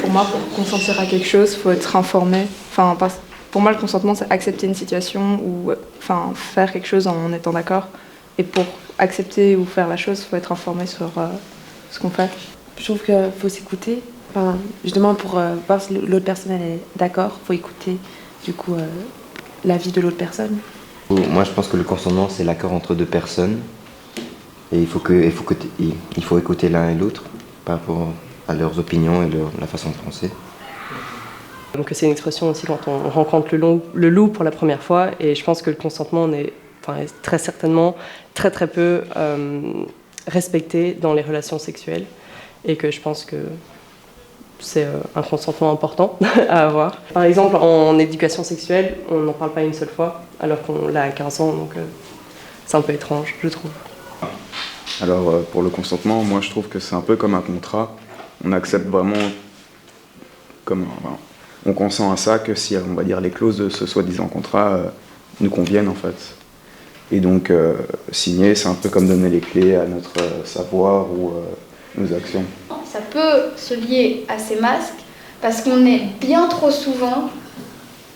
pour moi, pour consentir à quelque chose, il faut être informé. Enfin, pour moi, le consentement, c'est accepter une situation ou faire quelque chose en étant d'accord. Et pour accepter ou faire la chose, il faut être informé sur ce qu'on fait. Je trouve qu'il faut s'écouter. Enfin, justement, pour voir si l'autre personne elle est d'accord, il faut écouter du coup l'avis de l'autre personne. Moi, je pense que le consentement, c'est l'accord entre deux personnes. Et il faut écouter l'un et l'autre par rapport à leurs opinions et la façon de penser. Donc c'est une expression aussi quand on rencontre le loup pour la première fois, et je pense que le consentement est très certainement très peu respecté dans les relations sexuelles, et que je pense que c'est un consentement important à avoir. Par exemple, en éducation sexuelle, on n'en parle pas une seule fois, alors qu'on l'a à 15 ans, donc c'est un peu étrange, je trouve. Alors pour le consentement, moi je trouve que c'est un peu comme un contrat. On accepte vraiment on consent à ça que si, on va dire, les clauses de ce soi-disant contrat nous conviennent en fait. Et donc signer, c'est un peu comme donner les clés à notre savoir ou nos actions. Ça peut se lier à ces masques parce qu'on est bien trop souvent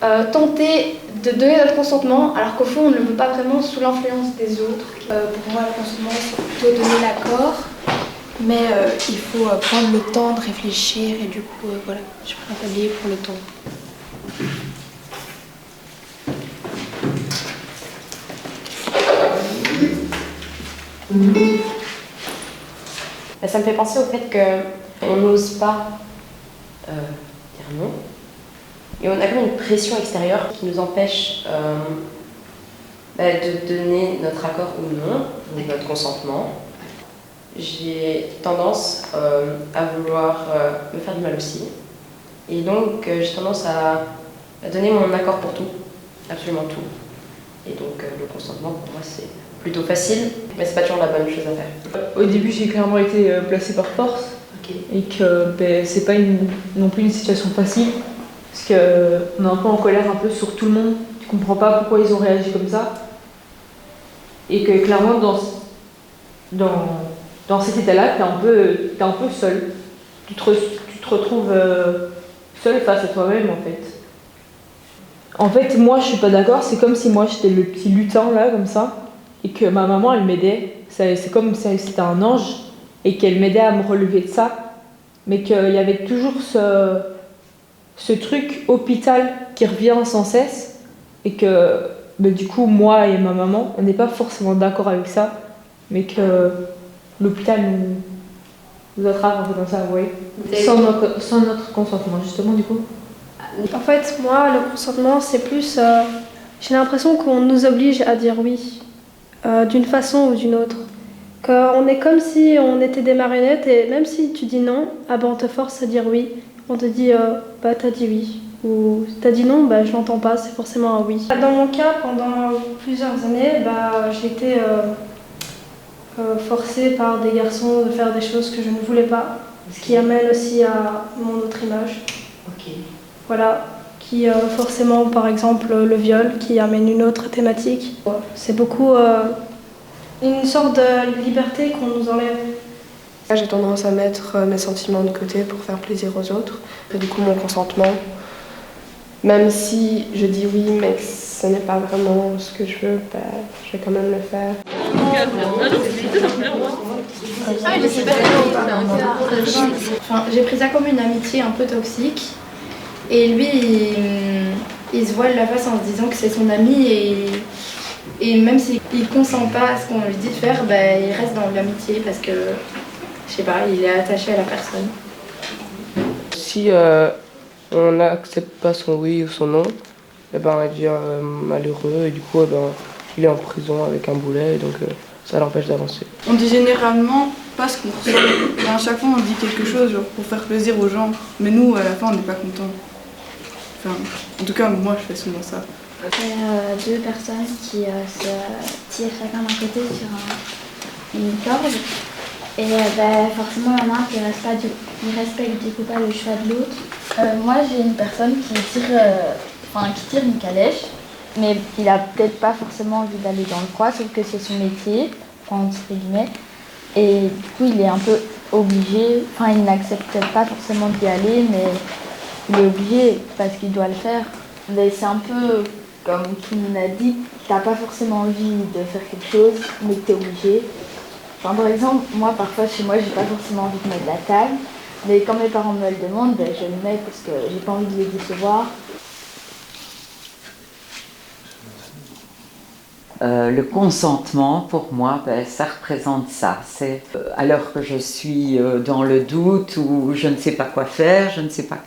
tenté de donner notre consentement alors qu'au fond on ne le veut pas vraiment sous l'influence des autres. Pour moi, le consentement, c'est plutôt donner l'accord, mais il faut prendre le temps de réfléchir et du coup, voilà, je prends un tablier pour le temps. Ça me fait penser au fait qu'on n'ose pas dire non. Et on a comme une pression extérieure qui nous empêche de donner notre accord ou non, ou notre consentement. J'ai tendance à vouloir me faire du mal aussi. Et donc j'ai tendance à donner mon accord pour tout, absolument tout. Et donc le consentement pour moi c'est plutôt facile, mais c'est pas toujours la bonne chose à faire. Au début, j'ai clairement été placée par force. Et que c'est pas non plus une situation facile, parce qu'on est un peu en colère un peu sur tout le monde. Tu comprends pas pourquoi ils ont réagi comme ça. Et que clairement, dans cet état-là, t'es un peu seul. Tu te retrouves seul face à toi-même en fait. En fait, moi je suis pas d'accord, c'est comme si moi j'étais le petit lutin là, comme ça. Et que ma maman, elle m'aidait. C'est comme si c'était un ange et qu'elle m'aidait à me relever de ça. Mais qu'il y avait toujours ce truc hôpital qui revient sans cesse. Et que du coup, moi et ma maman, on n'est pas forcément d'accord avec ça. Mais que l'hôpital nous attrape un peu comme ça, vous voyez. Sans notre consentement, justement, du coup. En fait, moi, le consentement, c'est plus... j'ai l'impression qu'on nous oblige à dire oui. D'une façon ou d'une autre. On est comme si on était des marionnettes et même si tu dis non, on te force à dire oui. On te dit t'as dit oui. Ou t'as dit non, je l'entends pas, c'est forcément un oui. Dans mon cas, pendant plusieurs années, j'ai été forcée par des garçons de faire des choses que je ne voulais pas. Ce qui amène aussi à mon autre image. Voilà. Qui forcément, par exemple, le viol, qui amène une autre thématique. C'est beaucoup une sorte de liberté qu'on nous enlève. J'ai tendance à mettre mes sentiments de côté pour faire plaisir aux autres. Et du coup, mon consentement, même si je dis oui, mais que ce n'est pas vraiment ce que je veux, je vais quand même le faire. J'ai pris ça comme une amitié un peu toxique. Et lui, il se voile la face en se disant que c'est son ami et même s'il ne consent pas à ce qu'on lui dit de faire, il reste dans l'amitié parce que, je sais pas, il est attaché à la personne. Si on n'accepte pas son oui ou son non, il devient malheureux et du coup il est en prison avec un boulet, donc ça l'empêche d'avancer. On dit généralement pas ce qu'on ressent. Et à chaque fois on dit quelque chose pour faire plaisir aux gens, mais nous à la fin on n'est pas contents. Enfin, en tout cas, moi, je fais souvent ça. Deux personnes qui se tirent chacun d'un côté sur une corde. Et forcément, il y en a un qui ne respecte du coup pas le choix de l'autre. Moi, j'ai une personne qui tire une calèche, mais il a peut-être pas forcément envie d'aller dans le froid, sauf que c'est son métier, entre guillemets. Et du coup, il est un peu obligé, enfin il n'accepte pas forcément d'y aller, mais il est obligé parce qu'il doit le faire. Mais c'est un peu comme tout le monde a dit, t'as pas forcément envie de faire quelque chose, mais que t'es obligé. Enfin, par exemple, moi parfois chez moi j'ai pas forcément envie de mettre la table, mais quand mes parents me le demandent, ben, je le mets parce que j'ai pas envie de les décevoir. Le consentement, pour moi, ça représente ça. C'est alors que je suis dans le doute ou je ne sais pas quoi faire, je ne sais pas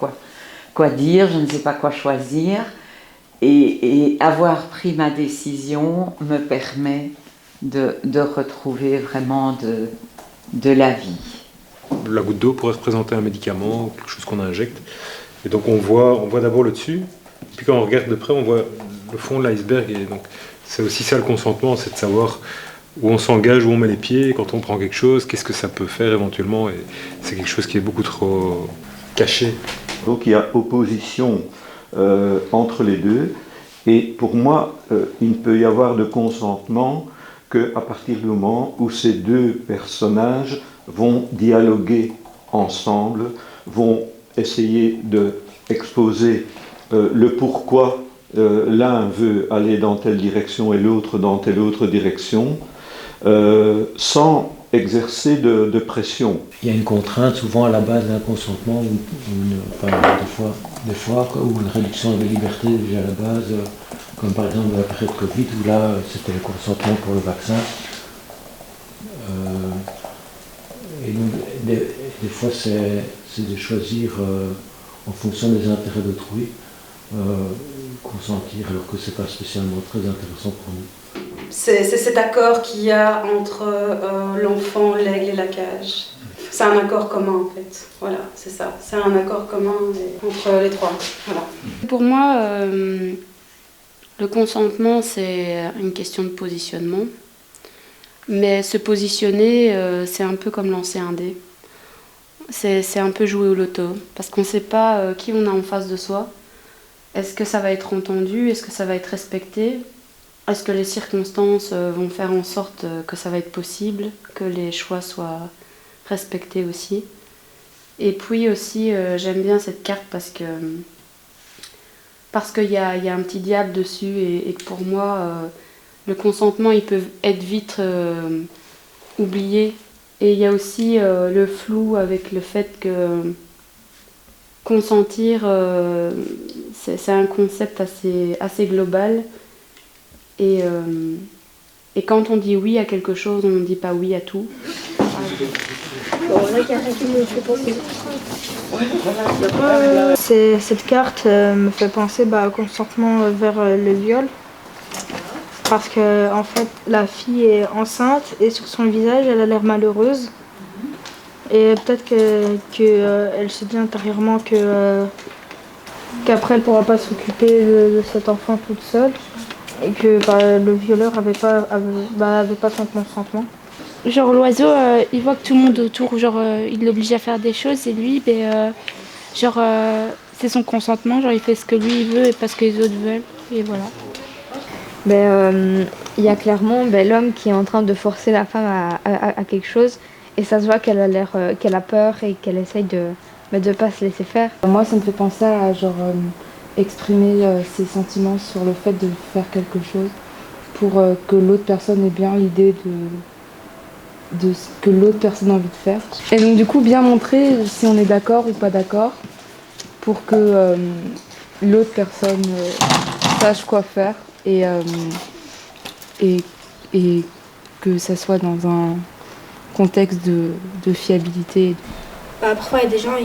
quoi dire, je ne sais pas quoi choisir. Et avoir pris ma décision me permet de retrouver vraiment de la vie. La goutte d'eau pourrait représenter un médicament, quelque chose qu'on injecte. Et donc on voit d'abord le dessus, puis quand on regarde de près, on voit le fond de l'iceberg. Et donc c'est aussi ça le consentement, c'est de savoir où on s'engage, où on met les pieds, quand on prend quelque chose, qu'est-ce que ça peut faire éventuellement. Et c'est quelque chose qui est beaucoup trop caché. Donc il y a opposition entre les deux. Et pour moi, il ne peut y avoir de consentement qu'à partir du moment où ces deux personnages vont dialoguer ensemble, vont essayer d'exposer le pourquoi l'un veut aller dans telle direction et l'autre dans telle autre direction, sans exercer de pression. Il y a une contrainte souvent à la base d'un consentement, ou des fois ou une réduction de la liberté déjà à la base, comme par exemple la période Covid où là c'était le consentement pour le vaccin. Et donc des fois c'est de choisir en fonction des intérêts d'autrui, consentir alors que c'est pas spécialement très intéressant pour nous. C'est cet accord qu'il y a entre l'enfant, l'aigle et la cage. C'est un accord commun en fait. Voilà, c'est ça. C'est un accord commun entre les trois. Voilà. Pour moi, le consentement, c'est une question de positionnement. Mais se positionner, c'est un peu comme lancer un dé. C'est un peu jouer au loto. Parce qu'on ne sait pas qui on a en face de soi. Est-ce que ça va être entendu? Est-ce que ça va être respecté? Est-ce que les circonstances vont faire en sorte que ça va être possible, que les choix soient respectés aussi? Et puis aussi, j'aime bien cette carte parce qu'il y a un petit diable dessus et que pour moi, le consentement, il peut être vite oublié. Et il y a aussi le flou avec le fait que consentir, c'est un concept assez global. Et quand on dit oui à quelque chose, on ne dit pas oui à tout. Cette carte me fait penser au consentement vers le viol. Parce que en fait, la fille est enceinte et sur son visage, elle a l'air malheureuse. Et peut-être qu'elle se dit intérieurement qu'après, elle ne pourra pas s'occuper de cet enfant toute seule. Et que le violeur avait pas son consentement. Genre l'oiseau, il voit que tout le monde autour, il l'oblige à faire des choses et lui, c'est son consentement, il fait ce que lui il veut et pas ce que les autres veulent et voilà. Il y a clairement l'homme qui est en train de forcer la femme à quelque chose et ça se voit qu'elle a peur et qu'elle essaye de pas se laisser faire. Moi ça me fait penser à exprimer ses sentiments sur le fait de faire quelque chose pour que l'autre personne ait bien l'idée de ce que l'autre personne a envie de faire. Et donc du coup bien montrer si on est d'accord ou pas d'accord pour que l'autre personne sache quoi faire et que ça soit dans un contexte de fiabilité. Parfois il y a des gens,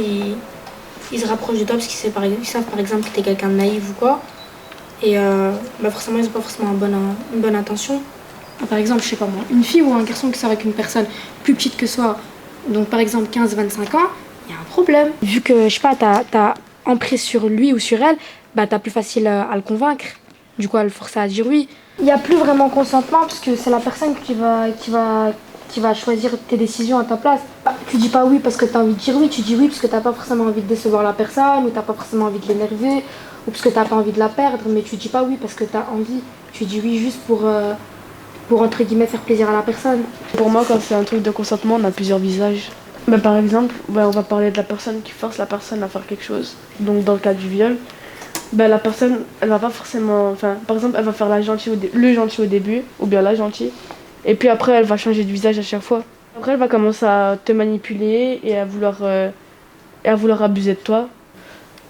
ils se rapprochent de toi parce qu'ils savent par exemple que tu es quelqu'un de naïf ou quoi. Et forcément, ils n'ont pas forcément une bonne intention. Par exemple, je sais pas moi, une fille ou un garçon qui sort avec une personne plus petite que soi, donc par exemple 15-25 ans, il y a un problème. Vu que, je sais pas, t'as emprise sur lui ou sur elle, t'as plus facile à le convaincre. Du coup, à le forcer à dire oui. Il n'y a plus vraiment consentement parce que c'est la personne qui va choisir tes décisions à ta place. Tu dis pas oui parce que tu as envie de dire oui, tu dis oui parce que tu n'as pas forcément envie de décevoir la personne ou tu n'as pas forcément envie de l'énerver ou parce que tu n'as pas envie de la perdre, mais tu dis pas oui parce que tu as envie. Tu dis oui juste pour entre guillemets faire plaisir à la personne. Pour moi, quand c'est un truc de consentement, on a plusieurs visages. Bah, par exemple, on va parler de la personne qui force la personne à faire quelque chose. Donc dans le cas du viol, la personne, elle va pas forcément... par exemple, elle va faire le gentil au début, ou bien la gentille. Et puis après, elle va changer de visage à chaque fois. Après, elle va commencer à te manipuler et à vouloir abuser de toi.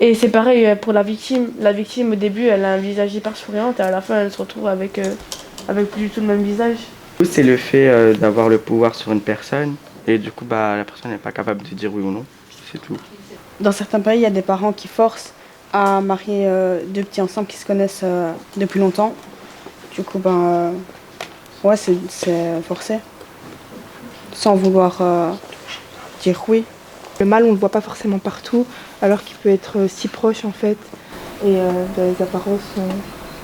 Et c'est pareil pour la victime. La victime, au début, elle a un visage hyper souriant et à la fin, elle se retrouve avec plus du tout le même visage. C'est le fait d'avoir le pouvoir sur une personne et du coup, la personne n'est pas capable de dire oui ou non. C'est tout. Dans certains pays, il y a des parents qui forcent à marier deux petits ensemble qui se connaissent depuis longtemps. Du coup, ouais, c'est forcé. Sans vouloir dire oui. Le mal, on ne le voit pas forcément partout, alors qu'il peut être si proche en fait. Et les apparences sont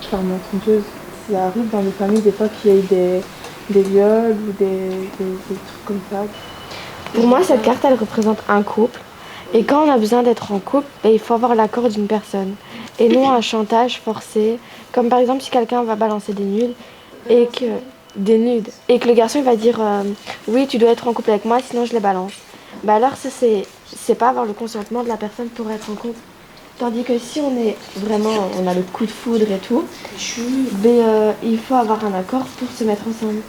clairement trompeuses. Ça arrive dans les familles des fois qu'il y ait des viols ou des trucs comme ça. Pour moi, cette carte, elle représente un couple. Et quand on a besoin d'être en couple, il faut avoir l'accord d'une personne. Et non un chantage forcé. Comme par exemple, si quelqu'un va balancer des nudes et que le garçon il va dire oui, tu dois être en couple avec moi, sinon je les balance. Alors ça, c'est pas avoir le consentement de la personne pour être en couple. Tandis que si on a le coup de foudre et tout, il faut avoir un accord pour se mettre ensemble.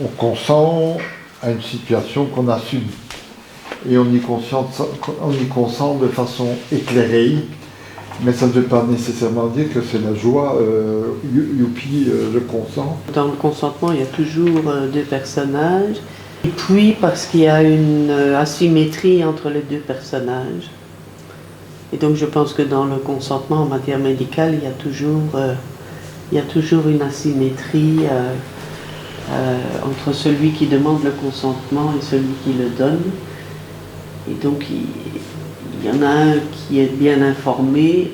On consent à une situation qu'on assume et on y consent de façon éclairée, mais ça ne veut pas nécessairement dire que c'est la joie, youpi, je consens. Dans le consentement, il y a toujours deux personnages, et puis parce qu'il y a une asymétrie entre les deux personnages. Et donc je pense que dans le consentement en matière médicale, il y a toujours une asymétrie entre celui qui demande le consentement et celui qui le donne. Et donc il y en a un qui est bien informé,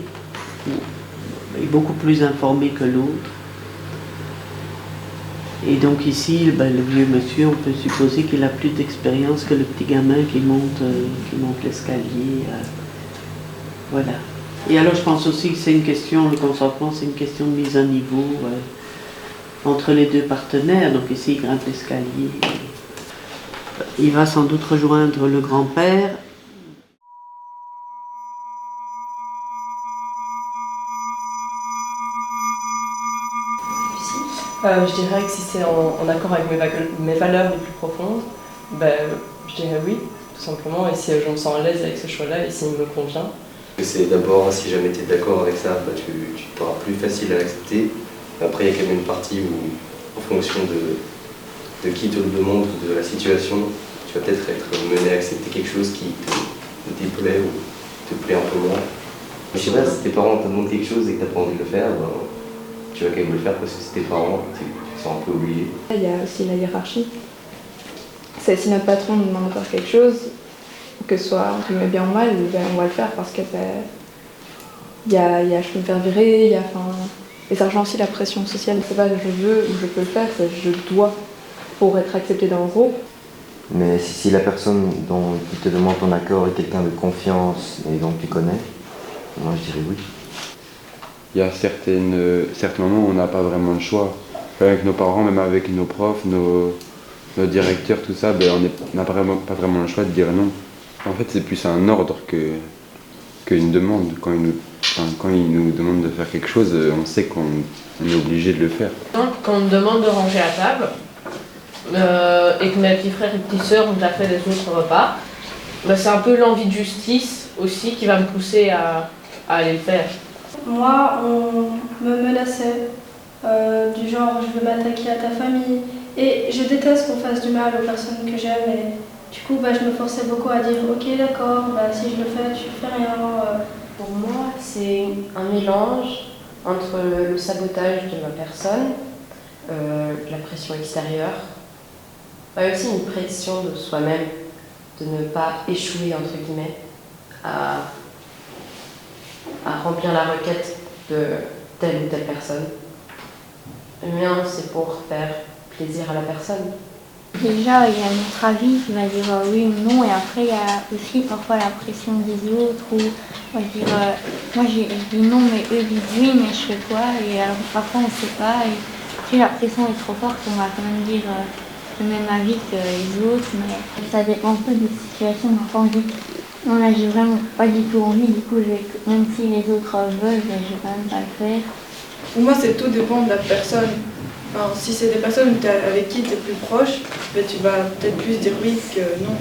est beaucoup plus informé que l'autre. Et donc ici, le vieux monsieur, on peut supposer qu'il a plus d'expérience que le petit gamin qui monte l'escalier. Voilà. Et alors je pense aussi que c'est une question, le consentement, c'est une question de mise à niveau entre les deux partenaires. Donc ici, il grimpe l'escalier. Il va sans doute rejoindre le grand-père. Je dirais que si c'est en accord avec mes valeurs les plus profondes, je dirais oui, tout simplement. Et si je me sens à l'aise avec ce choix-là et s'il me convient. C'est d'abord, si jamais tu es d'accord avec ça, tu t'auras plus facile à l'accepter. Après, il y a quand même une partie où, en fonction de qui te le demande ou de la situation, tu vas peut-être être mené à accepter quelque chose qui te déplaît ou te plaît un peu moins. Je sais pas, si tes parents te demandent quelque chose et que tu n'as pas envie de le faire, tu vas quand même le faire parce que c'est tes parents, ils sont un peu obligés. Il y a aussi la hiérarchie. Si notre patron nous demande de faire quelque chose, que ce soit bien ou mal, on va le faire parce que je peux me faire virer, et ça rejoint aussi la pression sociale. C'est pas je veux ou je peux le faire, c'est je dois pour être accepté dans le groupe. Mais si la personne qui te demande ton accord est quelqu'un de confiance et dont tu connais, moi je dirais oui. Il y a certains moments où on n'a pas vraiment de choix. Avec nos parents, même avec nos profs, nos directeurs, tout ça, on n'a pas vraiment le choix de dire non. En fait, c'est plus un ordre qu'une demande. Quand ils nous demandent de faire quelque chose, on sait qu'on est obligé de le faire. Donc, quand on me demande de ranger la table, et que mes petits frères et petites sœurs ont déjà fait les autres repas, c'est un peu l'envie de justice aussi qui va me pousser à aller le faire. Moi, on me menaçait du genre je veux m'attaquer à ta famille et je déteste qu'on fasse du mal aux personnes que j'aime et du coup je me forçais beaucoup à dire ok d'accord, si je le fais tu fais rien. Pour moi c'est un mélange entre le sabotage de ma personne, la pression extérieure, aussi une pression de soi-même de ne pas échouer entre guillemets à remplir la requête de telle ou telle personne. Le mien, c'est pour faire plaisir à la personne. Déjà, il y a notre avis qui va dire oui ou non, et après, il y a aussi parfois la pression des autres, où on va dire, moi je dis non, mais eux disent oui, mais je fais quoi? Et alors parfois on ne sait pas, et si la pression est trop forte, on va quand même dire le même avis que les autres, mais ça dépend un peu des situations. On n'a pas envie. Non, là, j'ai vraiment pas du tout envie, du coup, même si les autres veulent, je vais quand même pas le faire. Pour moi, c'est tout dépend de la personne. Alors, si c'est des personnes avec qui tu es plus proche, ben, tu vas peut-être plus dire oui que non.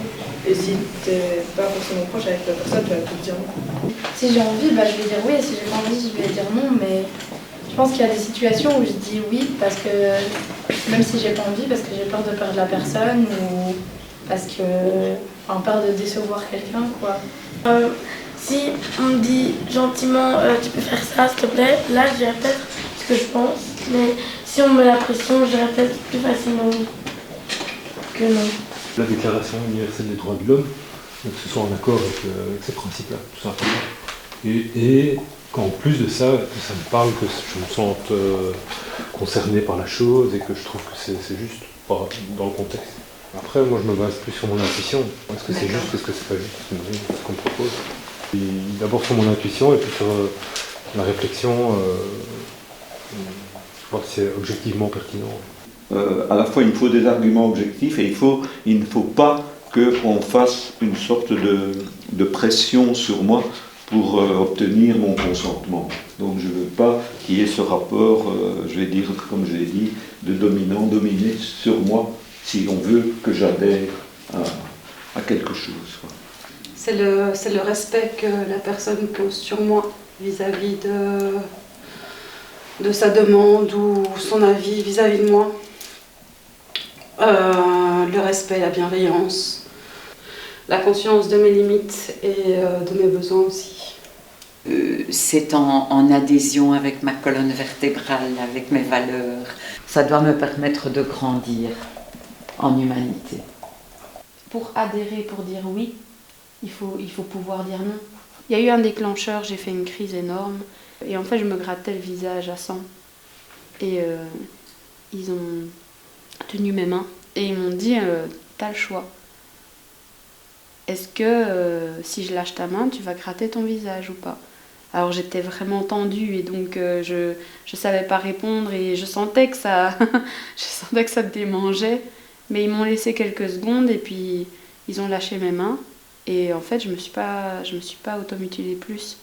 Et si tu n'es pas forcément proche avec la personne, tu vas plus dire non. Si j'ai envie, bah, je vais dire oui, et si j'ai pas envie, je vais dire non, mais je pense qu'il y a des situations où je dis oui parce que, même si j'ai pas envie, parce que j'ai peur de perdre la personne ou parce que, enfin, peur de décevoir quelqu'un, quoi. Si on me dit gentiment tu peux faire ça s'il te plaît, là je dirais peut-être ce que je pense, mais si on me met la pression, je dirais peut-être plus facilement oui que non. La Déclaration universelle des droits de l'homme, donc ce soit en accord avec ces principes-là, tout simplement. Et qu'en plus de ça, que ça me parle, que je me sente concerné par la chose et que je trouve que c'est juste dans le contexte. Après, moi je me base plus sur mon intuition. Est-ce que c'est juste, est-ce que c'est pas juste, c'est ce qu'on me propose. D'abord sur mon intuition et puis sur la réflexion, voir si c'est objectivement pertinent. À la fois, il me faut des arguments objectifs et il ne faut pas qu'on fasse une sorte de pression sur moi pour obtenir mon consentement. Donc je ne veux pas qu'il y ait ce rapport, je vais dire, comme je l'ai dit, de dominant-dominé sur moi si on veut que j'adhère à quelque chose. C'est le respect que la personne pose sur moi vis-à-vis de sa demande ou son avis vis-à-vis de moi. Le respect, la bienveillance, la conscience de mes limites et de mes besoins aussi. C'est en adhésion avec ma colonne vertébrale, avec mes valeurs. Ça doit me permettre de grandir en humanité. Pour adhérer, pour dire oui, il faut pouvoir dire non. Il y a eu un déclencheur, j'ai fait une crise énorme. Et en fait, je me grattais le visage à sang. Et ils ont tenu mes mains. Et ils m'ont dit, t'as le choix. Est-ce que si je lâche ta main, tu vas gratter ton visage ou pas? Alors j'étais vraiment tendue et donc je savais pas répondre et je sentais que ça me démangeait. Mais ils m'ont laissé quelques secondes et puis ils ont lâché mes mains. Et en fait, je me suis pas automutilée plus.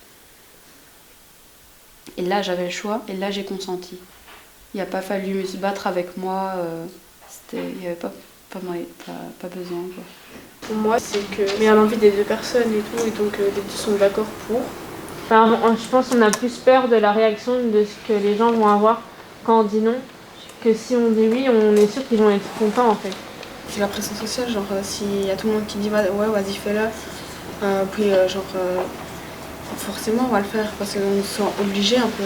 Et là, j'avais le choix et là, j'ai consenti. Il n'a pas fallu me se battre avec moi. Il n'y avait pas besoin, quoi. Pour moi, c'est que mais à l'envie des deux personnes et tout, et donc les deux sont d'accord pour. Enfin, je pense qu'on a plus peur de la réaction de ce que les gens vont avoir quand on dit non, que si on dit oui, on est sûr qu'ils vont être contents en fait. C'est la pression sociale, genre s'il y a tout le monde qui dit ouais vas-y fais-le, puis forcément on va le faire parce qu'on se sent obligé un peu.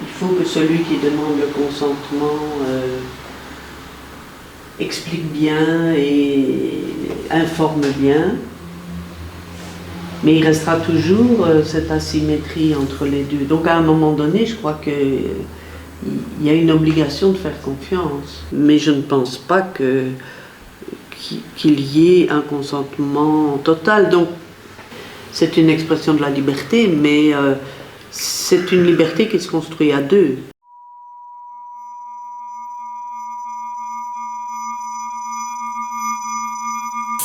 Il faut que celui qui demande le consentement explique bien et informe bien, mais il restera toujours cette asymétrie entre les deux. Donc à un moment donné, je crois qu'il y a une obligation de faire confiance, mais je ne pense pas qu'il y ait un consentement total. Donc c'est une expression de la liberté, mais c'est une liberté qui se construit à deux.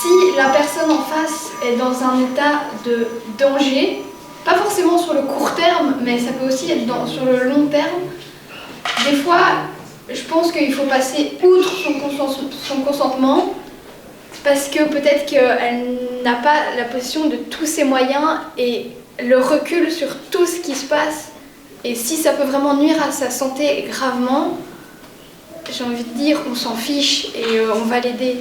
Si la personne en face est dans un état de danger, pas forcément sur le court terme, mais ça peut aussi être sur le long terme, des fois, je pense qu'il faut passer outre son consentement parce que peut-être qu'elle n'a pas la possession de tous ses moyens et le recul sur tout ce qui se passe. Et si ça peut vraiment nuire à sa santé gravement, j'ai envie de dire on s'en fiche et on va l'aider.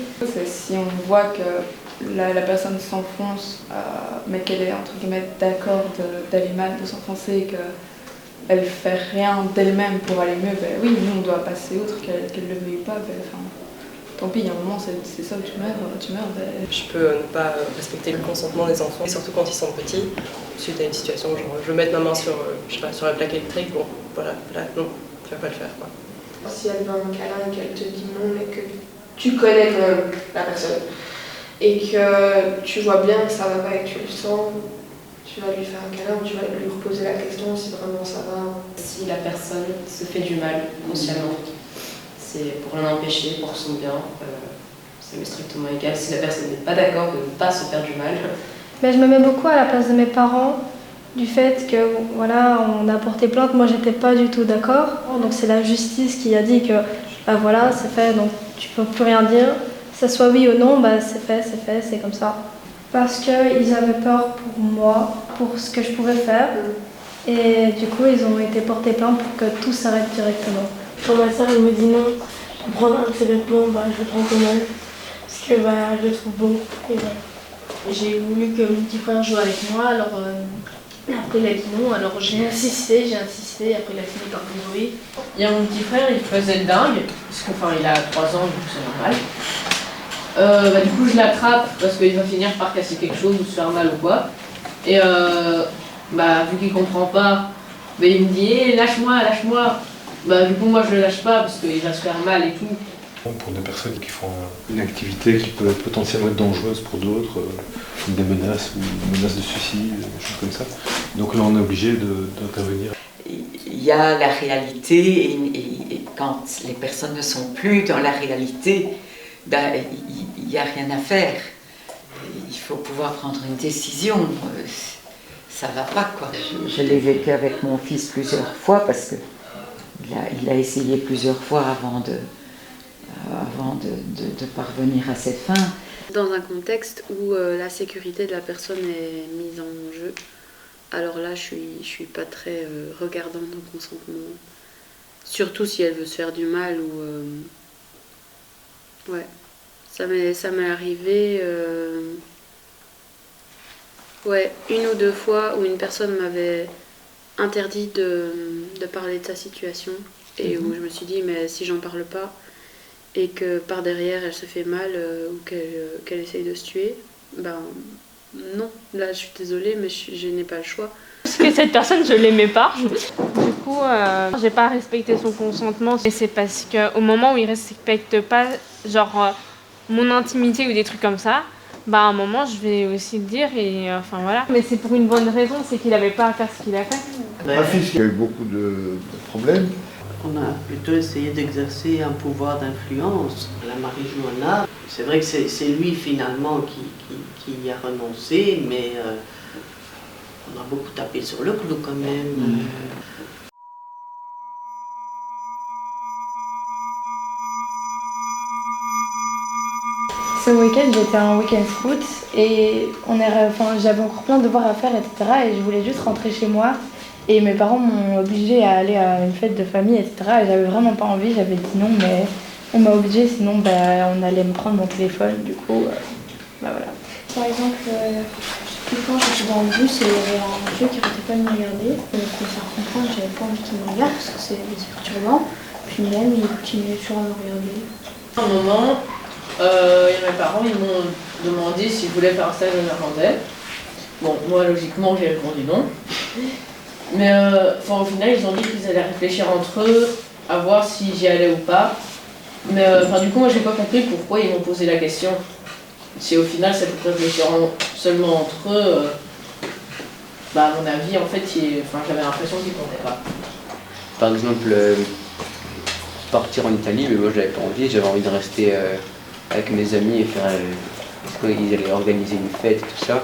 Si on voit que la personne s'enfonce, mais qu'elle est entre guillemets d'accord d'aller mal, de s'enfoncer et qu'elle ne fait rien d'elle-même pour aller mieux, ben oui, nous on doit passer outre, qu'elle le veuille pas, ben, tant pis, il y a un moment c'est ça, tu meurs. Ben... Je peux ne pas respecter le consentement des enfants, et surtout quand ils sont petits, suite à une situation, genre je veux mettre ma main sur la plaque électrique, bon voilà, non, tu vas pas le faire quoi. Si elle veut un câlin et qu'elle te dit non, mais que tu connais quand même la personne et que tu vois bien que ça va pas et que tu le sens, tu vas lui faire un câlin, tu vas lui reposer la question si vraiment ça va. Si la personne se fait du mal consciemment, c'est pour l'en empêcher, pour son bien. Ça m'est strictement égal. Si la personne n'est pas d'accord de ne pas se faire du mal. Mais je me mets beaucoup à la place de mes parents, du fait que voilà, on a porté plainte, moi j'étais pas du tout d'accord. Donc c'est la justice qui a dit que bah voilà, c'est fait, donc tu peux plus rien dire. Que ça soit oui ou non, bah c'est fait, c'est comme ça. Parce qu'ils avaient peur pour moi, pour ce que je pouvais faire. Et du coup, ils ont été portés plainte pour que tout s'arrête directement. Quand ma soeur elle me dit non, je vais prendre un de ses vêtements, bah, je le prends quand même. Parce que bah, je le trouve beau. Et voilà. J'ai voulu que mon petit frère joue avec moi, alors après il a dit non, alors j'ai insisté, après il a fini par jouer. Il y a mon petit frère, il faisait le dingue, parce qu'il a 3 ans, donc c'est normal. Du coup je l'attrape parce qu'il va finir par casser quelque chose ou se faire mal ou quoi. Et vu qu'il comprend pas, il me dit hey, lâche-moi. Du coup moi je le lâche pas parce qu'il va se faire mal et tout. Pour des personnes qui font une activité qui peut potentiellement être dangereuse pour d'autres, des menaces ou des menaces de suicide, des choses comme ça. Donc là, on est obligé d'intervenir. Il y a la réalité et quand les personnes ne sont plus dans la réalité, il n'y a rien à faire. Il faut pouvoir prendre une décision. Ça va pas, quoi. Je l'ai vécu avec mon fils plusieurs fois parce qu'il a essayé plusieurs fois avant de parvenir à ses fins. Dans un contexte où la sécurité de la personne est mise en jeu, alors là je suis pas très regardante au consentement. Surtout si elle veut se faire du mal ou... Ouais, ça m'est arrivé une ou deux fois où une personne m'avait interdit de parler de sa situation et où je me suis dit mais si j'en parle pas et que par derrière elle se fait mal ou qu'elle essaye de se tuer, non, là je suis désolée mais je n'ai pas le choix. Parce que cette personne je l'aimais pas, du coup j'ai pas respecté son consentement et c'est parce qu'au moment où il respecte pas mon intimité ou des trucs comme ça, à un moment je vais aussi le dire et enfin voilà. Mais c'est pour une bonne raison, c'est qu'il avait pas à faire ce qu'il a fait. Ma fille, il y a eu beaucoup de problèmes. On a plutôt essayé d'exercer un pouvoir d'influence. La marijuana, c'est vrai que c'est lui finalement qui y a renoncé, mais on a beaucoup tapé sur le clou quand même. Ce week-end, j'étais en week-end scout et j'avais encore plein de devoirs à faire, etc. Et je voulais juste rentrer chez moi. Et mes parents m'ont obligée à aller à une fête de famille, etc. Et j'avais vraiment pas envie, j'avais dit non, mais on m'a obligée, sinon on allait me prendre mon téléphone. Du coup, voilà. Par exemple, je sais plus quand j'étais dans le bus et il y avait un vieux qui arrêtait pas de me regarder. Donc ça comprendre, j'avais pas envie qu'il me regarde parce que c'est perturbant. Puis même, il continuait toujours à me regarder. À un moment, mes parents ils m'ont demandé s'ils voulaient faire un stage en néerlandais. Bon, moi logiquement j'ai répondu non. Mais au final ils ont dit qu'ils allaient réfléchir entre eux à voir si j'y allais ou pas. Mais du coup moi j'ai pas compris pourquoi ils m'ont posé la question. Si au final ça peut réfléchir seulement entre eux, à mon avis en fait j'avais l'impression qu'ils comptaient pas. Par exemple partir en Italie, mais moi j'avais pas envie, j'avais envie de rester avec mes amis et faire parce qu'ils allaient organiser une fête et tout ça.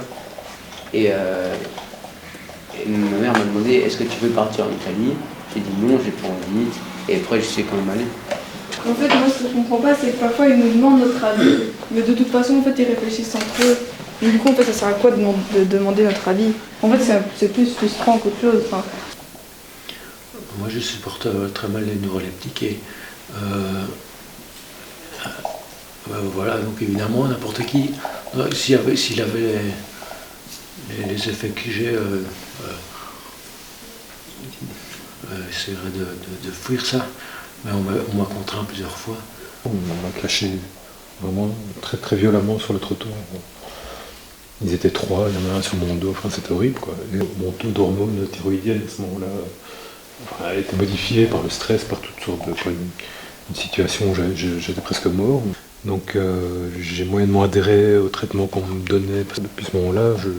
Et ma mère m'a demandé est-ce que tu veux partir en Italie? J'ai dit non, j'ai pas envie. Et après je sais quand même aller. En fait, moi ce que je comprends pas, c'est que parfois ils nous demandent notre avis, mais de toute façon en fait ils réfléchissent entre eux. Et du coup en fait ça sert à quoi de demander notre avis? En fait c'est plus frustrant qu'autre chose. Moi je supporte très mal les neuroleptiques et voilà, donc évidemment n'importe qui, s'il avait les effets que j'ai, essaierait de fuir ça, mais on m'a contraint plusieurs fois. On m'a clashé vraiment très très violemment sur le trottoir. Ils étaient 3, il y en a un sur mon dos, enfin c'était horrible quoi. Et mon taux d'hormones thyroïdiennes à ce moment-là a été modifié par le stress, par toutes sortes de... une situation où j'étais presque mort. Donc j'ai moyennement adhéré au traitement qu'on me donnait. Depuis ce moment-là, je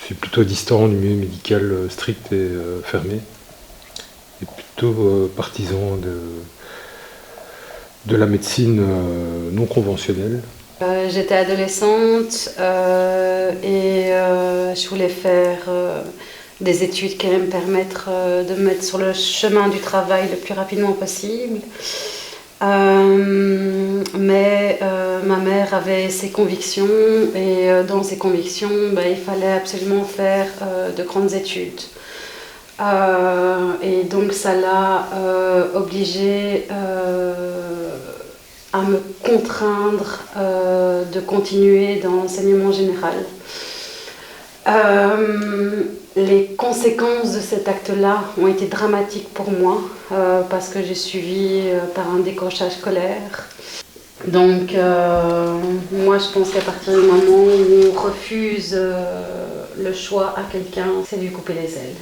suis plutôt distant du milieu médical strict et fermé. Et plutôt partisan de la médecine non conventionnelle? J'étais adolescente et je voulais faire des études qui allaient me permettre de me mettre sur le chemin du travail le plus rapidement possible. Mais ma mère avait ses convictions et dans ses convictions, il fallait absolument faire de grandes études. Et donc ça l'a obligée à me contraindre de continuer dans l'enseignement général. Les conséquences de cet acte-là ont été dramatiques pour moi parce que j'ai suivi par un décrochage scolaire. Donc moi je pense qu'à partir du moment où on refuse le choix à quelqu'un, c'est lui couper les ailes.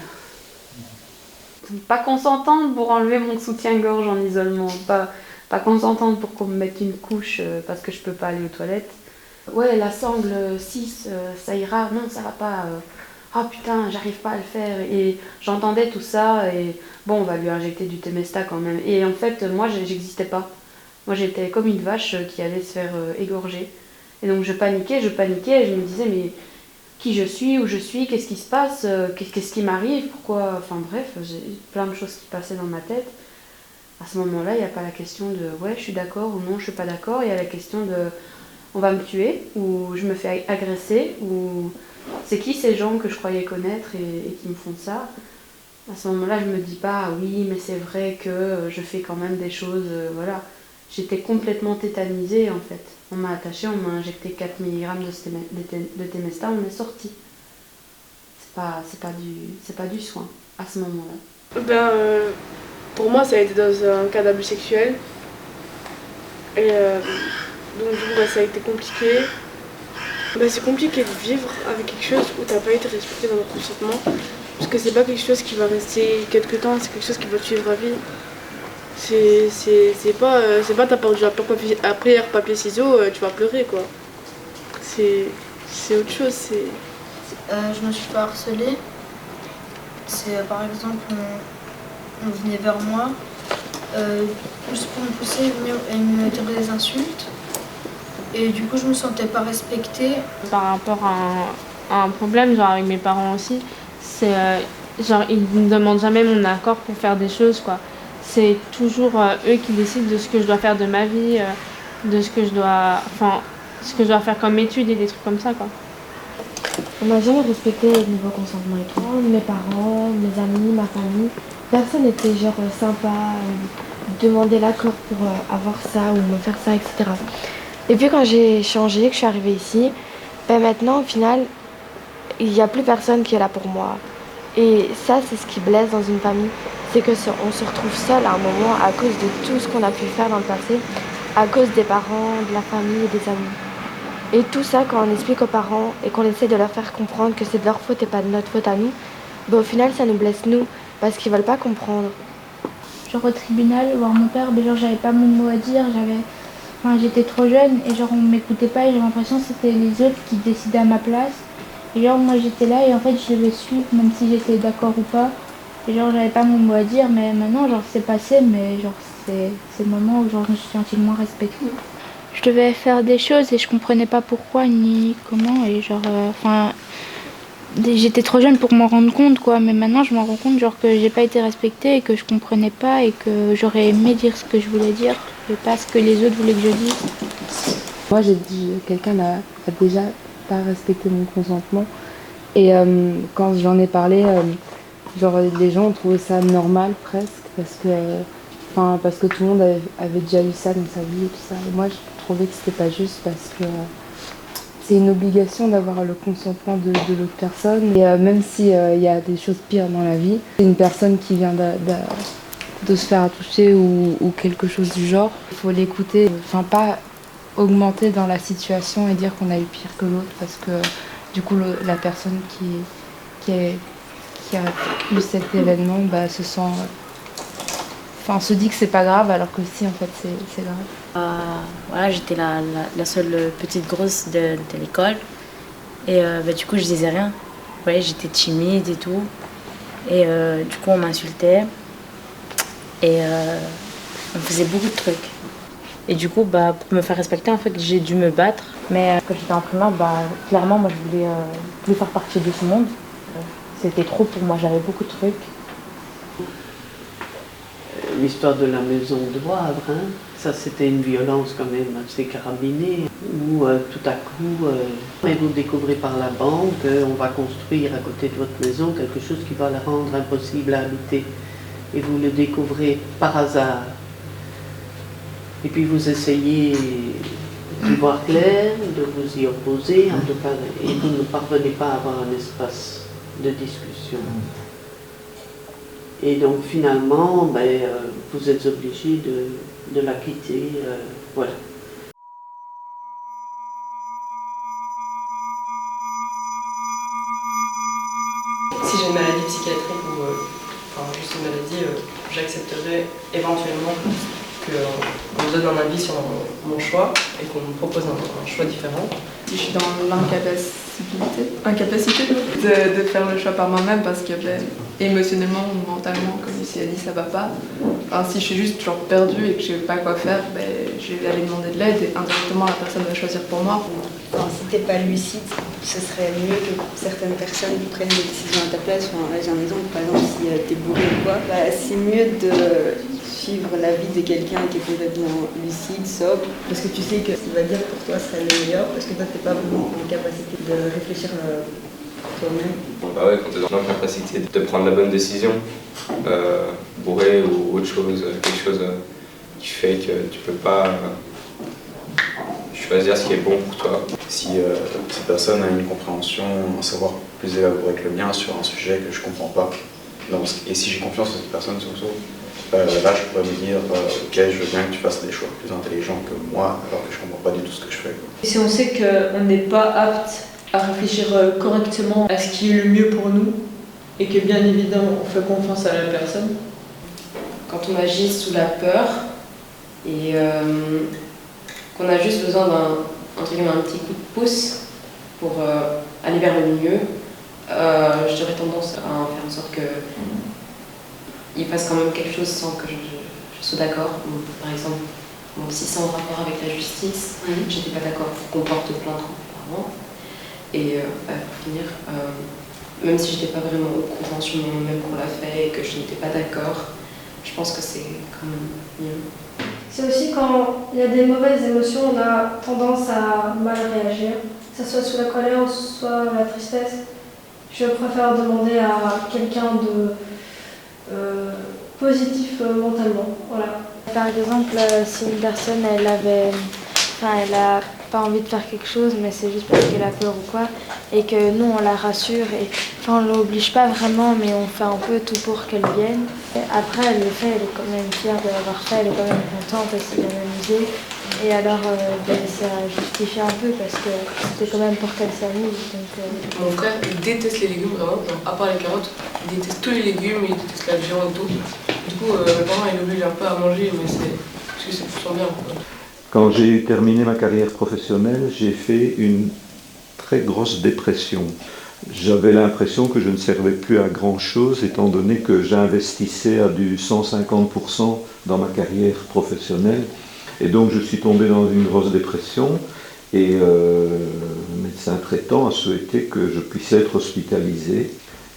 Pas consentante pour enlever mon soutien-gorge en isolement, pas consentante pour qu'on me mette une couche parce que je peux pas aller aux toilettes. Ouais, la sangle 6, ça ira, non ça va pas, ah putain j'arrive pas à le faire, et j'entendais tout ça et bon on va lui injecter du Temesta quand même, et en fait moi j'existais pas, moi j'étais comme une vache qui allait se faire égorger, et donc je paniquais et je me disais mais qui je suis, où je suis, qu'est-ce qui se passe, qu'est-ce qui m'arrive, pourquoi, enfin bref, j'ai plein de choses qui passaient dans ma tête. À ce moment-là, il n'y a pas la question de ouais, je suis d'accord ou non, je suis pas d'accord. Il y a la question de on va me tuer, ou je me fais agresser, ou c'est qui ces gens que je croyais connaître et qui me font ça. À ce moment-là, je me dis pas oui, mais c'est vrai que je fais quand même des choses, voilà. J'étais complètement tétanisée en fait. On m'a attachée, on m'a injecté 4 mg de Temesta, on est sorti. C'est pas du soin à ce moment-là. Pour moi, ça a été dans un cas d'abus sexuel. Et donc, du coup, ça a été compliqué. C'est compliqué de vivre avec quelque chose où t'as pas été respecté dans le consentement. Parce que c'est pas quelque chose qui va rester quelques temps, c'est quelque chose qui va te suivre à vie. C'est pas t'as perdu la prière, papier, ciseaux, tu vas pleurer quoi. C'est autre chose. Je me suis fait harceler. C'est par exemple, on venait vers moi, juste pour me pousser et me dire des insultes. Et du coup, je me sentais pas respectée. Par rapport à un problème, genre avec mes parents aussi, c'est genre ils ne demandent jamais mon accord pour faire des choses quoi. C'est toujours eux qui décident de ce que je dois faire de ma vie, de ce que je dois faire comme études et des trucs comme ça quoi. On m'a jamais respecté le niveau consentement et tout. Mes parents, mes amis, ma famille, personne n'était genre sympa, demander l'accord pour avoir ça ou me faire ça, etc. Et puis quand j'ai changé, que je suis arrivée ici, maintenant au final, il n'y a plus personne qui est là pour moi. Et ça, c'est ce qui blesse dans une famille, c'est qu'on se retrouve seul à un moment à cause de tout ce qu'on a pu faire dans le passé, à cause des parents, de la famille et des amis. Et tout ça, quand on explique aux parents et qu'on essaie de leur faire comprendre que c'est de leur faute et pas de notre faute à nous, au final, ça nous blesse nous, parce qu'ils veulent pas comprendre. Genre au tribunal, voir mon père, genre j'avais pas mon mot à dire, j'étais trop jeune et genre on m'écoutait pas et j'ai l'impression que c'était les autres qui décidaient à ma place. Et genre moi j'étais là et en fait je devais suivre même si j'étais d'accord ou pas. Et genre j'avais pas mon mot à dire, mais maintenant genre c'est passé, mais genre c'est le moment où genre je me suis sentie le moins respectée. Je devais faire des choses et je comprenais pas pourquoi ni comment et genre j'étais trop jeune pour m'en rendre compte quoi, mais maintenant je m'en rends compte genre que j'ai pas été respectée et que je comprenais pas et que j'aurais aimé dire ce que je voulais dire et pas ce que les autres voulaient que je dise. Moi j'ai dit quelqu'un n'a déjà pas respecté mon consentement et quand j'en ai parlé, genre les gens ont trouvé ça normal presque parce que tout le monde avait déjà eu ça dans sa vie et tout ça. Et moi je trouvais que c'était pas juste parce que c'est une obligation d'avoir le consentement de l'autre personne. Et même s'il y a des choses pires dans la vie, c'est une personne qui vient de se faire toucher ou quelque chose du genre, il faut l'écouter, pas augmenter dans la situation et dire qu'on a eu pire que l'autre parce que du coup la personne qui a vécu cet événement se dit que c'est pas grave alors que si en fait c'est grave. Voilà, j'étais la seule petite grosse de l'école et du coup je disais rien. Ouais, j'étais timide et tout et du coup on m'insultait et on faisait beaucoup de trucs. Et du coup, bah, pour me faire respecter, en fait, j'ai dû me battre. Mais quand j'étais en primaire, bah, clairement, moi, je voulais plus faire partie de ce monde. C'était trop pour moi, j'avais beaucoup de trucs. L'histoire de la maison de Wavre, hein, ça c'était une violence quand même assez carabinée, où tout à coup, et vous découvrez par la bande qu'on va construire à côté de votre maison quelque chose qui va la rendre impossible à habiter. Et vous le découvrez par hasard. Et puis vous essayez d'y voir clair, de vous y opposer, en tout cas, et vous ne parvenez pas à avoir un espace de discussion. Et donc finalement, vous êtes obligé de la quitter. Voilà. Si j'ai une maladie psychiatrique ou juste une maladie, j'accepterais éventuellement qu'on me donne un avis sur mon choix et qu'on me propose un choix différent. Si je suis dans incapacité de faire le choix par moi-même parce que émotionnellement ou mentalement, comme ici a dit, ça va pas. Enfin, si je suis juste genre perdue et que je sais pas quoi faire, je vais aller demander de l'aide et indirectement la personne va choisir pour moi. Enfin, si t'es pas lucide, ce serait mieux que certaines personnes prennent des décisions à ta place. Enfin, là j'ai un exemple, par exemple si t'es bourré ou quoi, c'est mieux de suivre l'avis de quelqu'un qui est complètement lucide, sobre, parce que tu sais que ce qu'il va dire pour toi serait le meilleur, parce que toi t'es pas vraiment en capacité de réfléchir toi-même. Bah ouais, quand t'es dans l'incapacité de prendre la bonne décision, bourré ou autre chose, quelque chose qui fait que tu peux pas choisir ce qui est bon pour toi. Si cette personne a une compréhension, un savoir plus élaboré que le mien sur un sujet que je comprends pas, et si j'ai confiance en cette personne surtout, là je pourrais me dire ok, je veux bien que tu fasses des choix plus intelligents que moi alors que je comprends pas du tout ce que je fais. Et si on sait qu'on n'est pas apte à réfléchir correctement à ce qui est le mieux pour nous et que bien évidemment on fait confiance à la personne. Quand on agit sous la peur et qu'on a juste besoin d'un petit coup de pouce pour aller vers le mieux, j'aurais tendance à faire en sorte qu'il fasse quand même quelque chose sans que je sois d'accord. Par exemple, si c'est en rapport avec la justice, j'étais pas d'accord pour qu'on porte plainte contre parents. Et pour finir, même si j'étais pas vraiment au courant sur moi-même qu'on l'a fait et que je n'étais pas d'accord, je pense que c'est quand même mieux. C'est aussi quand il y a des mauvaises émotions, on a tendance à mal réagir, que ce soit sous la colère ou soit la tristesse. Je préfère demander à quelqu'un de positif mentalement. Voilà. Par exemple, si une personne elle a pas envie de faire quelque chose, mais c'est juste parce qu'elle a peur ou quoi, et que nous on la rassure, et on ne l'oblige pas vraiment, mais on fait un peu tout pour qu'elle vienne. Et après, elle le fait, elle est quand même fière de l'avoir fait, elle est quand même contente, elle s'est bien amusée, et alors ça justifie un peu parce que c'était quand même pour qu'elle s'amuse. Mon frère il déteste les légumes vraiment, à part les carottes, il déteste tous les légumes, il déteste la viande et tout. Du coup, mes parents ils l'obligent un peu à manger, mais c'est parce que c'est pour son bien. Quand j'ai terminé ma carrière professionnelle, j'ai fait une très grosse dépression. J'avais l'impression que je ne servais plus à grand-chose, étant donné que j'investissais à du 150% dans ma carrière professionnelle. Et donc je suis tombé dans une grosse dépression, et le médecin traitant a souhaité que je puisse être hospitalisé.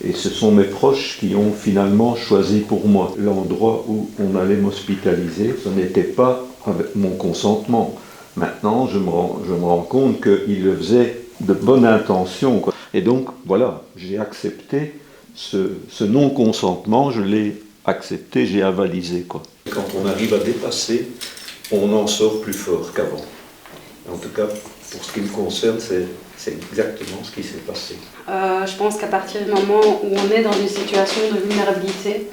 Et ce sont mes proches qui ont finalement choisi pour moi l'endroit où on allait m'hospitaliser. Ce n'était pas avec mon consentement. Maintenant, je me rends compte qu'ils le faisaient de bonne intention, quoi. Et donc, voilà, j'ai accepté ce non-consentement, je l'ai accepté, j'ai avalisé, quoi. Quand on arrive à dépasser, on en sort plus fort qu'avant. En tout cas, pour ce qui me concerne, c'est exactement ce qui s'est passé. Je pense qu'à partir du moment où on est dans une situation de vulnérabilité,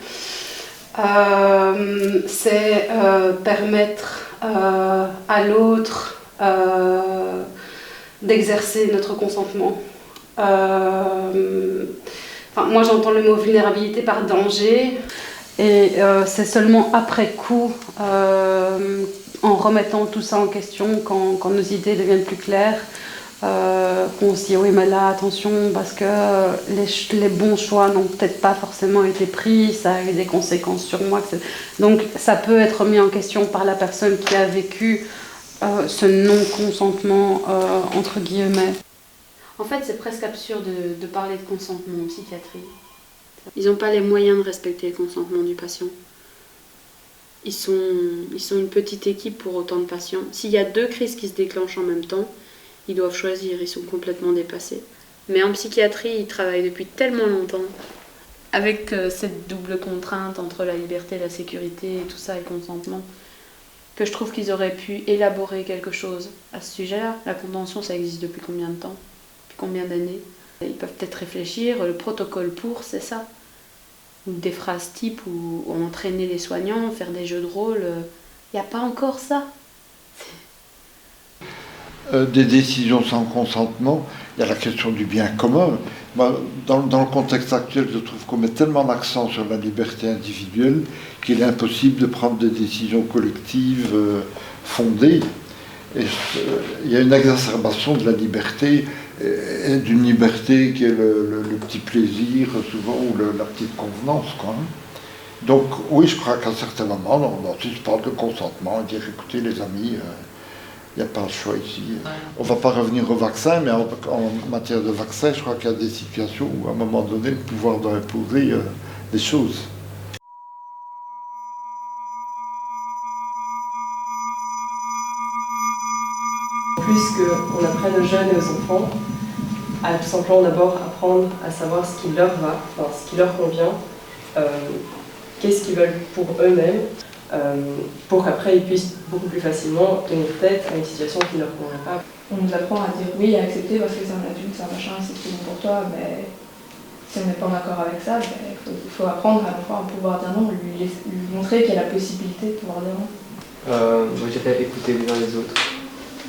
c'est permettre à l'autre d'exercer notre consentement. Moi j'entends le mot vulnérabilité par danger, et c'est seulement après coup, en remettant tout ça en question, quand nos idées deviennent plus claires, qu'on se dit oui mais là attention parce que les bons choix n'ont peut-être pas forcément été pris, ça a eu des conséquences sur moi. Donc ça peut être mis en question par la personne qui a vécu ce non-consentement entre guillemets. En fait c'est presque absurde de parler de consentement en psychiatrie. Ils n'ont pas les moyens de respecter le consentement du patient. Ils sont une petite équipe pour autant de patients. S'il y a 2 crises qui se déclenchent en même temps, ils doivent choisir, ils sont complètement dépassés. Mais en psychiatrie, ils travaillent depuis tellement longtemps, avec cette double contrainte entre la liberté, la sécurité et tout ça, et le consentement, que je trouve qu'ils auraient pu élaborer quelque chose à ce sujet-là. La convention, ça existe depuis combien de temps? Depuis combien d'années? Ils peuvent peut-être réfléchir, le protocole pour, c'est ça. Ou des phrases type, ou entraîner les soignants, faire des jeux de rôle. Il n'y a pas encore ça. Des décisions sans consentement, il y a la question du bien commun. Dans le contexte actuel, je trouve qu'on met tellement l'accent sur la liberté individuelle qu'il est impossible de prendre des décisions collectives fondées. Et il y a une exacerbation de la liberté, et d'une liberté qui est le petit plaisir souvent, ou la petite convenance, quoi. Donc oui, je crois qu'à un certain moment, on se parle de consentement, dire écoutez les amis, il n'y a pas le choix ici. On ne va pas revenir au vaccin, mais en matière de vaccin, je crois qu'il y a des situations où à un moment donné, le pouvoir doit imposer des choses. Plus qu'on apprenne aux jeunes et aux enfants à tout simplement d'abord apprendre à savoir ce qui leur va, enfin, ce qui leur convient, qu'est-ce qu'ils veulent pour eux-mêmes, pour qu'après ils puissent beaucoup plus facilement tenir tête à une situation qui ne leur convient pas. On nous apprend à dire oui, à accepter parce que c'est un adulte, c'est un machin, c'est tout bon pour toi, mais si on n'est pas d'accord avec ça, il faut apprendre à l'enfant à pouvoir dire non, lui montrer qu'il y a la possibilité de pouvoir dire non. Moi je dirais écouter les uns les autres.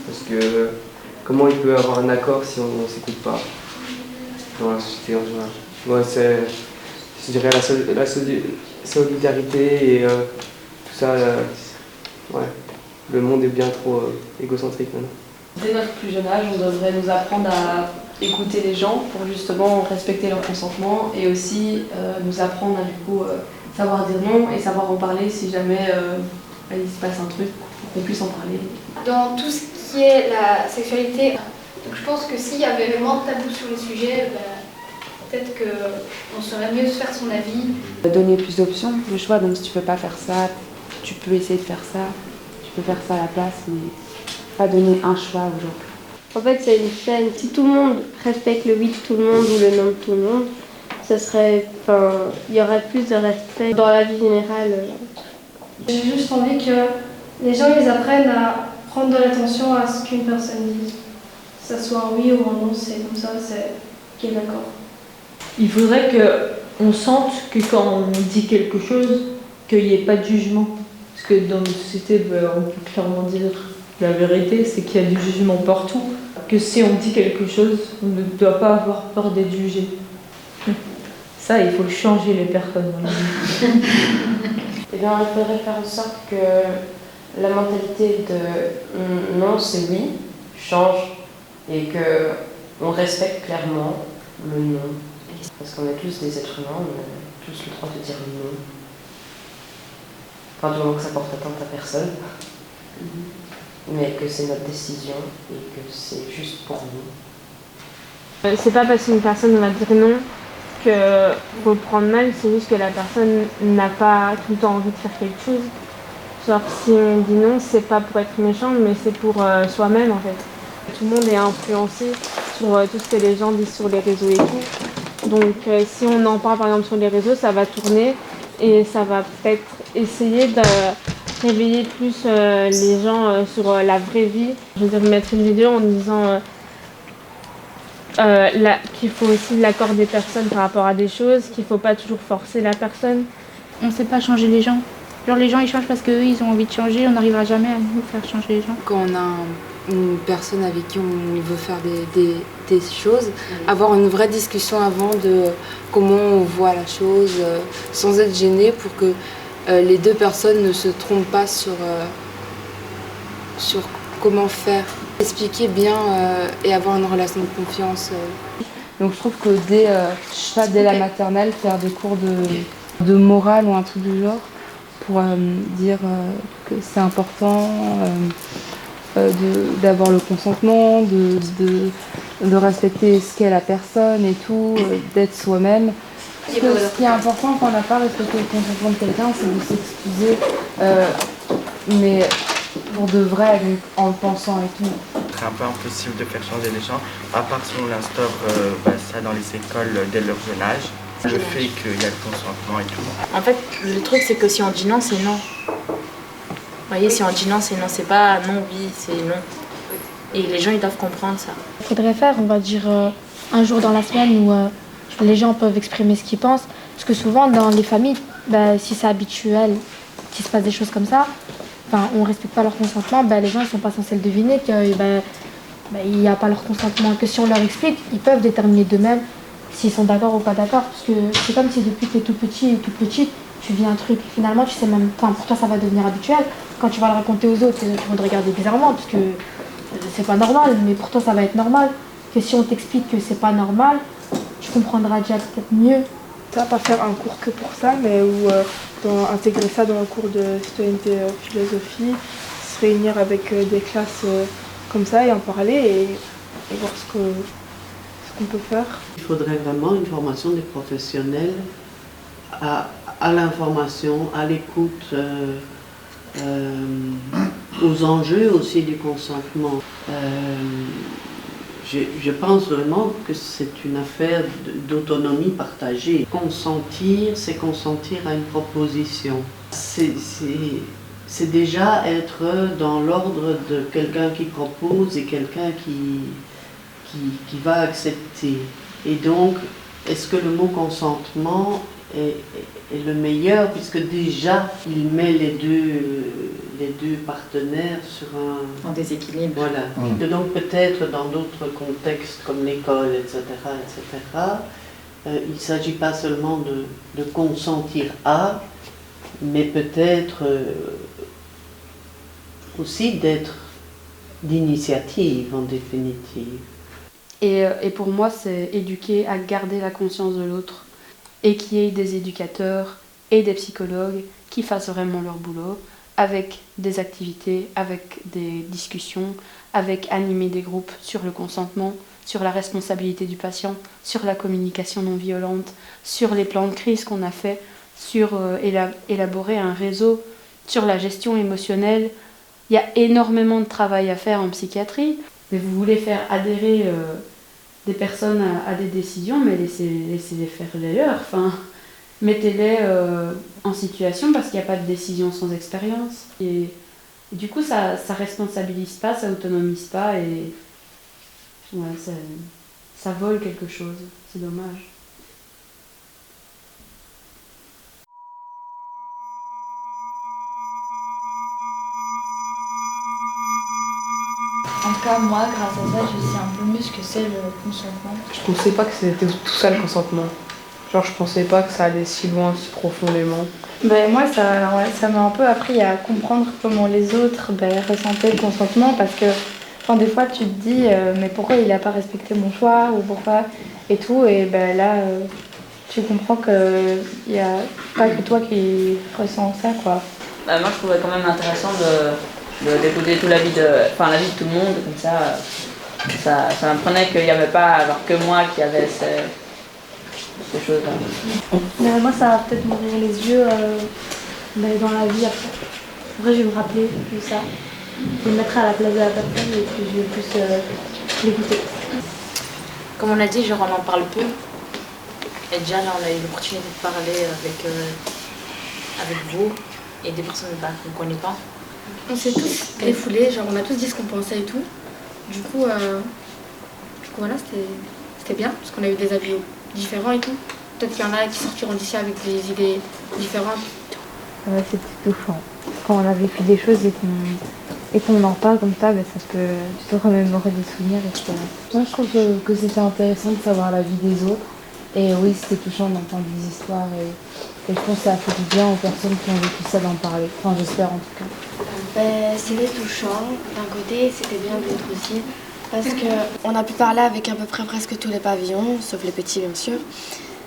Parce que comment il peut y avoir un accord si on ne s'écoute pas dans la société en général. Moi c'est, je dirais la solidarité et tout ça, ouais. Le monde est bien trop égocentrique maintenant. Dès notre plus jeune âge, on devrait nous apprendre à écouter les gens pour justement respecter leur consentement et aussi nous apprendre à du coup savoir dire non et savoir en parler si jamais il se passe un truc, pour qu'on puisse en parler. Dans tout ce qui est la sexualité, donc je pense que s'il y avait vraiment de tabou sur le sujet, peut-être qu'on saurait mieux se faire son avis. Donner plus d'options, de choix, donc si tu peux pas faire ça, tu peux essayer de faire ça, tu peux faire ça à la place, mais pas donner un choix aux gens. En fait, c'est une chaîne. Si tout le monde respecte le oui de tout le monde ou le non de tout le monde, il y aurait plus de respect dans la vie générale. J'ai juste envie que les gens ils apprennent à prendre de l'attention à ce qu'une personne dit. Que ce soit un oui ou un non, c'est comme ça, c'est qui est d'accord. Il faudrait qu'on sente que quand on dit quelque chose, qu'il n'y ait pas de jugement. Parce que dans notre société, on peut clairement dire la vérité, c'est qu'il y a du jugement partout. Que si on dit quelque chose, on ne doit pas avoir peur d'être jugé. Ça, il faut changer les personnes. Eh bien, il faudrait faire en sorte que la mentalité de non, c'est oui, change et qu'on respecte clairement le non. Parce qu'on est tous des êtres humains, on a tous le droit de dire non. Enfin, du moment que ça porte atteinte à personne. Mais que c'est notre décision et que c'est juste pour nous. C'est pas parce qu'une personne va dire non qu'il faut le prendre mal, c'est juste que la personne n'a pas tout le temps envie de faire quelque chose. Genre si on dit non, c'est pas pour être méchant, mais c'est pour soi-même en fait. Tout le monde est influencé sur tout ce que les gens disent sur les réseaux et tout. Donc si on en parle par exemple sur les réseaux, ça va tourner et ça va peut-être essayer de réveiller plus les gens sur la vraie vie. Je veux dire, mettre une vidéo en disant qu'il faut aussi l'accord des personnes par rapport à des choses, qu'il ne faut pas toujours forcer la personne. On ne sait pas changer les gens. Genre les gens ils changent parce qu'eux ils ont envie de changer, on n'arrivera jamais à nous faire changer les gens. Quand on a une personne avec qui on veut faire des choses, avoir une vraie discussion avant de comment on voit la chose, sans être gêné pour que les deux personnes ne se trompent pas sur comment faire. Expliquer bien et avoir une relation de confiance. Donc je trouve que dès la maternelle, faire des cours de morale ou un truc du genre pour dire que c'est important d'avoir le consentement, de respecter ce qu'est la personne et tout, d'être soi-même. Parce que ce qui est important quand on n'a pas respecté le consentement de quelqu'un, c'est de s'excuser, mais pour de vrai, donc, en le pensant et tout. C'est un peu impossible de faire changer les gens, à part si on instaure ça dans les écoles dès leur jeune âge. Le fait qu'il y a le consentement et tout. En fait, le truc, c'est que si on dit non, c'est non. Vous voyez, si on dit non, c'est non. C'est pas non, oui, c'est non. Et les gens, ils doivent comprendre ça. Il faudrait faire, on va dire, un jour dans la semaine où les gens peuvent exprimer ce qu'ils pensent. Parce que souvent, dans les familles, si c'est habituel qu'il se passe des choses comme ça, on ne respecte pas leur consentement, les gens ne sont pas censés le deviner qu'il n'y a pas leur consentement. Que si on leur explique, ils peuvent déterminer d'eux-mêmes s'ils sont d'accord ou pas d'accord. Parce que c'est comme si depuis que tu es tout petit ou toute petite, tu vis un truc. Finalement, tu sais même, pour toi, ça va devenir habituel. Quand tu vas le raconter aux autres, les autres vont te regarder bizarrement parce que c'est pas normal. Mais pour toi, ça va être normal. Que si on t'explique que c'est pas normal, tu comprendras déjà peut-être mieux. Ça, pas faire un cours que pour ça, mais intégrer ça dans un cours de citoyenneté philosophie, se réunir avec des classes comme ça et en parler et voir ce qu'on peut faire. Il faudrait vraiment une formation des professionnels à l'information, à l'écoute, aux enjeux aussi du consentement. Je pense vraiment que c'est une affaire d'autonomie partagée. Consentir, c'est consentir à une proposition. C'est déjà être dans l'ordre de quelqu'un qui propose et quelqu'un qui va accepter. Et donc, est-ce que le mot consentement est le meilleur, puisque déjà il met les deux partenaires sur en déséquilibre. Voilà. Et donc peut-être dans d'autres contextes comme l'école, etc., il ne s'agit pas seulement de consentir à, mais peut-être aussi d'être d'initiative en définitive. Et pour moi, c'est éduquer à garder la conscience de l'autre et qu'il y ait des éducateurs et des psychologues qui fassent vraiment leur boulot avec des activités, avec des discussions, avec animer des groupes sur le consentement, sur la responsabilité du patient, sur la communication non violente, sur les plans de crise qu'on a fait, sur élaborer un réseau, sur la gestion émotionnelle. Il y a énormément de travail à faire en psychiatrie, mais vous voulez faire adhérer des personnes à des décisions, mais laissez-les faire les leurs. Mettez-les en situation parce qu'il n'y a pas de décision sans expérience. Et du coup, ça responsabilise pas, ça autonomise pas et ça vole quelque chose. C'est dommage. En tout cas, moi, grâce à ça, je sais un peu mieux ce que c'est le consentement. Je pensais pas que c'était tout ça le consentement. Genre, je pensais pas que ça allait si loin, si profondément. Moi, ça m'a un peu appris à comprendre comment les autres ressentaient le consentement parce que des fois, tu te dis mais pourquoi il n'a pas respecté mon choix ou pourquoi et tout. Et là, tu comprends qu'il n'y a pas que toi qui ressens ça, quoi. Moi, je trouvais quand même intéressant d'écouter toute la vie la vie de tout le monde, comme ça m'apprenait qu'il n'y avait pas alors que moi qui avait ces choses-là. Moi, ça va peut-être m'ouvrir les yeux dans la vie après. En vrai, je vais me rappeler de ça. Je vais me mettre à la place de la personne et puis je vais plus l'écouter. Comme on a dit, on en parle peu. Et déjà, là, on a eu l'opportunité de parler avec vous et des personnes qu'on ne connaît pas. On s'est tous défoulés, on a tous dit ce qu'on pensait et tout. Du coup voilà, c'était bien, parce qu'on a eu des avis différents et tout. Peut-être qu'il y en a qui sortiront d'ici avec des idées différentes. C'était touchant. Quand on a vécu des choses et qu'on en parle comme ça, ça peut te remémorer des souvenirs, etc. Moi, je trouve que c'était intéressant de savoir la vie des autres. Et oui, c'était touchant d'entendre des histoires. Et je pense que ça a fait du bien aux personnes qui ont vécu ça d'en parler. Enfin, j'espère en tout cas. C'était touchant. D'un côté, c'était bien d'autre aussi. Parce qu'on a pu parler avec à peu près presque tous les pavillons, sauf les petits bien sûr.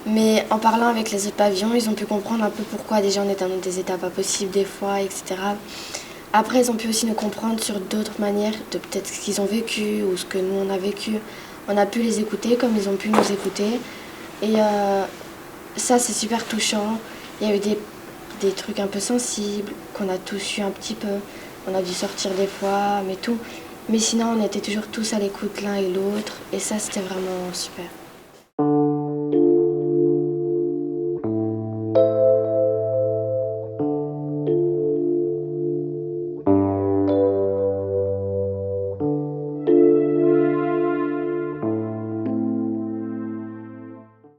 Mais en parlant avec les autres pavillons, ils ont pu comprendre un peu pourquoi déjà on était dans des états pas possibles des fois, etc. Après, ils ont pu aussi nous comprendre sur d'autres manières de peut-être ce qu'ils ont vécu ou ce que nous on a vécu. On a pu les écouter comme ils ont pu nous écouter. Et ça, c'est super touchant. Il y a eu des trucs un peu sensibles qu'on a tous eu un petit peu. On a dû sortir des fois, mais tout. Mais sinon, on était toujours tous à l'écoute l'un et l'autre. Et ça, c'était vraiment super.